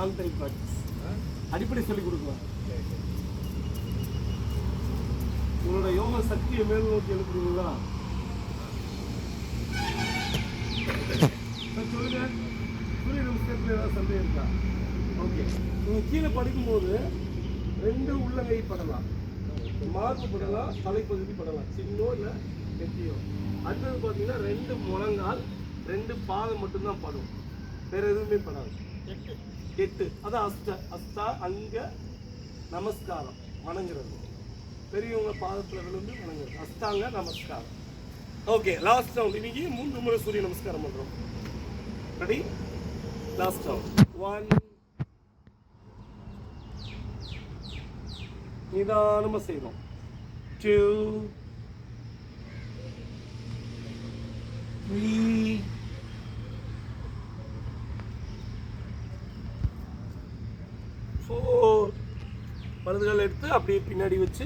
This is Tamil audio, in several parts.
Long time practice. அடிப்படை சொல்லிக் கொடுக்கலாம். உங்களோட யோக சக்தியை மேல் நோக்கி எழுப்புறீங்களா? சொல்லுங்க. சூரிய நமஸ்காரத்தில் ஏதாவது சந்தேகம் இருக்கா? ஓகே. நீங்கள் கீழே படிக்கும்போது 2 உள்ளங்கை படலாம், மார்பு படலாம், தலைப்பகுதி படலாம், சின்னோ இல்லை நெத்தியோ. அடுத்தது பார்த்தீங்கன்னா 2 முழங்கால், 2 பாதம் மட்டும்தான் படும், வேற எதுவுமே படாது. 8 அதான் அஸ்தா அங்க நமஸ்காரம், வணங்குறது. பெரியவங்க பாதத்தில் விழுந்து வணங்குறது அஸ்தாங்க நமஸ்காரம். Okay, last round. இன்னைக்கு 3 முறை சூரிய நமஸ்காரம் பண்ணுறோம். ரெடி? Last round. 1. நிதானமாக செய்யணும். 2, 3, 4. வலதுகால் எடுத்து அப்படியே பின்னாடி வச்சு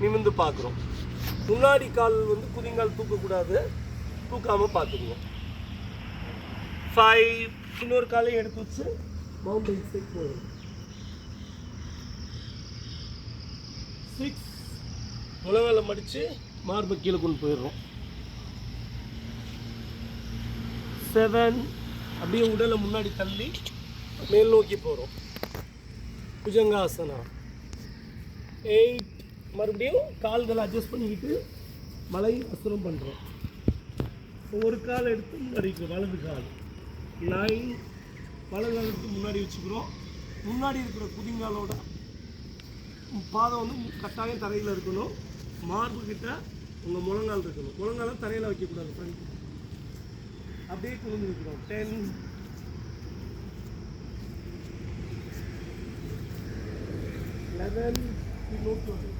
நிமிர்ந்து பார்க்குறோம். முன்னாடி கால் வந்து குதிங்கால் தூக்கக்கூடாது, தூக்காமல் பார்த்துக்குவோம். 5. இன்னொரு காலையும் எடுத்து வச்சு மவுண்டன் ஸ்டெப் போயிடும். 6. முழங்கால மடித்து மார்பை கீழே கொண்டு போயிடுறோம். 7. அப்படியே உடலை முன்னாடி தள்ளி மேல் நோக்கி போகிறோம், புஜங்காசனா. 8. மறுபடியும் கால்களை அட்ஜஸ்ட் பண்ணிக்கிட்டு மலை அசுரம் பண்ணுறோம். ஒரு கால் எடுத்து முன்னாடி வலது கால். 9. வலது கால் எடுத்து முன்னாடி வச்சுக்கிறோம். முன்னாடி இருக்கிற குதிங்காலோட பாதம் வந்து கட்டாயம் தரையில் இருக்கணும். மார்பு கிட்ட உங்கள் முழங்கால் இருக்கணும். முழங்கால தரையில் வைக்கக்கூடாது, ஃப்ரெண்ட். அப்படியே குனிந்து வைக்கிறோம். 10. 11. நோட் 12.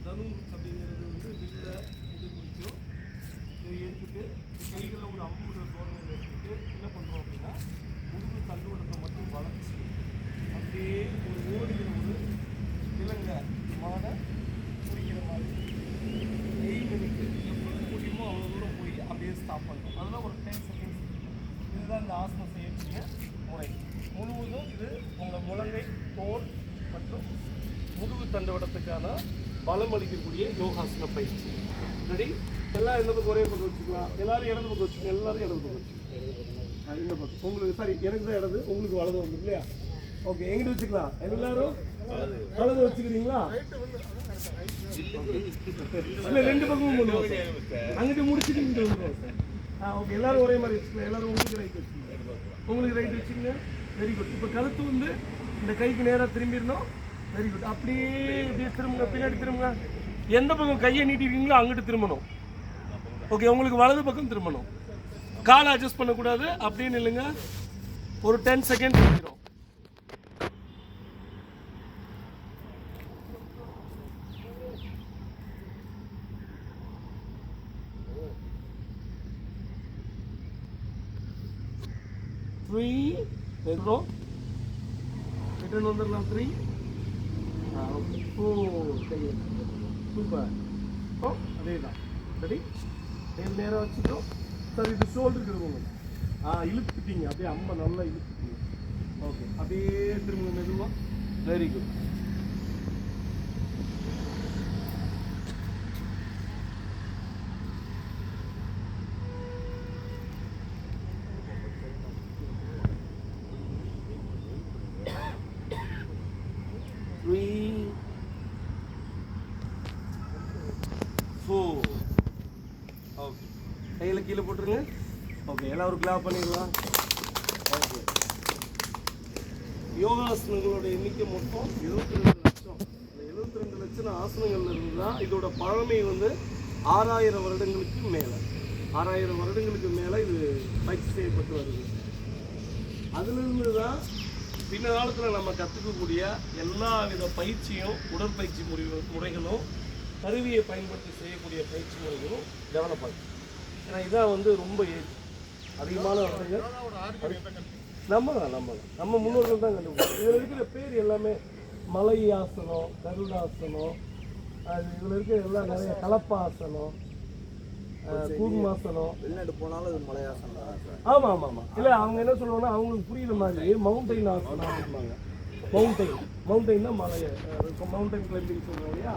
தனுர் அப்படிங்கிறது வந்து வில்ல இது குறிக்கும். இதை எடுத்துட்டு கைகளில் ஒரு அம்புற தோரணையில் எடுத்துட்டு என்ன பண்ணுறோம் அப்படின்னா, முதுகு தண்டுவடத்தை மட்டும் வளைச்சி அப்படியே ஒரு ஓடுகிற ஒரு இலங்கை மாட குடிக்கிற மாதிரி 8 மினிட் எவ்வளோ முடியுமோ அவ்வளோ தூரம் போய் அப்படியே ஸ்டாப் பண்ணணும். அதெல்லாம் ஒரு 10 செகண்ட்ஸ். இதுதான் இந்த ஆசனம் செய்யக்கூடிய முறை. முழுவதும் இது உங்கள் முழங்கை, தோல் மற்றும் முதுகு தண்டுவடத்துக்கான பலம் அளிக்கக்கூடிய யோகாசன பயிற்சி. ரெடி? எல்லாம் எந்த பக்கம் ஒரே பக்கம் வச்சுக்கலாம். எல்லாரும் இடது பக்கம் வச்சுக்கோங்க. எல்லாரும் இடது பக்கம் வச்சுக்கோங்க. இந்த பக்கம் உங்களுக்கு சாரி, எனக்கு தான் இடது, உங்களுக்கு வலது வந்து இல்லையா? ஓகே, எங்கிட்ட வச்சுக்கலாம். எல்லாரும் வலது வச்சுக்கிறீங்களா? இல்லை, 2 பக்கமும் பண்ணுவோம். அங்கிட்டு முடிச்சுட்டு இங்கிட்டு வந்துடுவோம். ஓகே, எல்லாரும் ஒரே மாதிரி வச்சுக்கலாம். எல்லாரும் உங்களுக்கு ரைட் வச்சுக்கோங்க. உங்களுக்கு ரைட் வச்சுக்கோங்க. Very good. இப்போ கழுத்து வந்து இந்த கைக்கு நேராக திரும்பிடணும். Very good. அப்படியே இப்படியே திரும்புங்க, பின்னாடி திரும்புங்க. எந்த பக்கம் கையை நீட்டிருக்கீங்களோ அங்கிட்டு திரும்பணும். ஓகே, உங்களுக்கு வலது பக்கம் திரும்பணும். காலை அட்ஜஸ்ட் பண்ணக்கூடாது. அப்படியே நில்லுங்க. ஒரு 10 செகண்ட் நிற்கிறோம். ரிட்டர்ன் வந்துடலாம். 3, 4. சூப்பர். அதே தான். ரெடி? நேராக வச்சுட்டோம். சார், இது ஷோல்டருக்கு இருக்கும். இழுத்துக்கிட்டீங்க. அப்படியே அம்மா நல்லா இழுத்துக்கிட்டீங்க. ஓகே, அப்படியே திரும்ப மெதுவா. Very good. த்ரீ 4. ஓகே, கையில் கீழே போட்டுருங்க. ஓகே, எல்லாம் ஒரு கிளாப் பண்ணிடலாம். ஓகே, யோகாசனங்களோட எண்ணிக்கை மொத்தம் 72 லட்சம். இந்த 72 லட்சம் ஆசனங்கள்ல இருந்து தான் இதோட பழமை வந்து 6000 வருடங்களுக்கு மேலே, 6000 வருடங்களுக்கு மேலே இது பயிற்சி செய்யப்பட்டு வருது. அதிலிருந்து தான் பின்ன காலத்தில் நம்ம கற்றுக்கக்கூடிய எல்லா வித பயிற்சியும், உடற்பயிற்சி முறைகளும், கருவியை பயன்படுத்தி செய்யக்கூடிய பயிற்சி முறைகளும் டெவலப் ஆகுது. ஏன்னா இதான் வந்து ரொம்ப அதிகமான வருடங்கள் நம்ம முன்னோர்கள் தான் கண்டுபிடிச்சோம். இதில் இருக்கிற பேர் எல்லாமே மலை ஆசனம், கருடாசனம், இதில் இருக்கிற எல்லாம் நிறைய கலப்பாசனம், கூர்மாசனம். வெளிநாடு போனாலும் இது மலையாசனம் தான். ஆமாம் ஆமாம் ஆமாம். இல்லை, அவங்க என்ன சொல்லுவாங்கன்னா அவங்களுக்கு புரியுற மாதிரி மவுண்டைன் ஆசனம் அப்படிம்பாங்க. மவுண்டைன் தான் மலை, மவுண்டைன் கிளைம்பிங் சொல்லுவாங்க இல்லையா,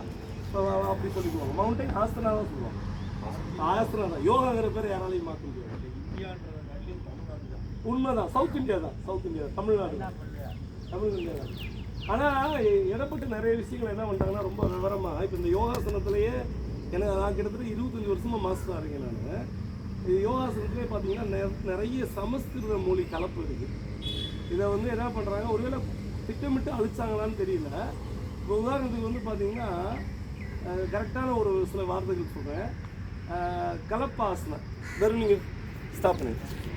அப்படி சொல்லிக்குவாங்க. மவுண்டைன் ஆசனா தான் சொல்லுவாங்க. ஆசனா தான். யோகாங்கிற பேர் யாராலையும் மாற்ற முடியாது. உண்மைதான். சவுத் இந்தியா தான், தமிழ்நாடு தான். ஆனால் இடப்பட்டு நிறைய விஷயங்கள் என்ன பண்ணுறாங்கன்னா ரொம்ப விவரமாக. இப்போ இந்த யோகாசனத்திலேயே எனக்கு நான் கிட்டத்தட்ட 25 வருஷமாக மாஸ்டராக இருக்கேன் நான். இது யோகாசனத்திலே பார்த்தீங்கன்னா நிறைய சமஸ்கிருத மொழி கலப்பு இருக்குது. இதை வந்து என்ன பண்ணுறாங்க, ஒருவேளை திட்டமிட்டு அழிச்சாங்களான்னு தெரியல. இப்போ உதாரணத்துக்கு வந்து பார்த்தீங்கன்னா கரெக்டான ஒரு சில வார்த்தைகள் சொல்கிறேன். கலப்பாசனம். வெறும் நீங்கள் ஸ்டாப் பண்ணுங்க.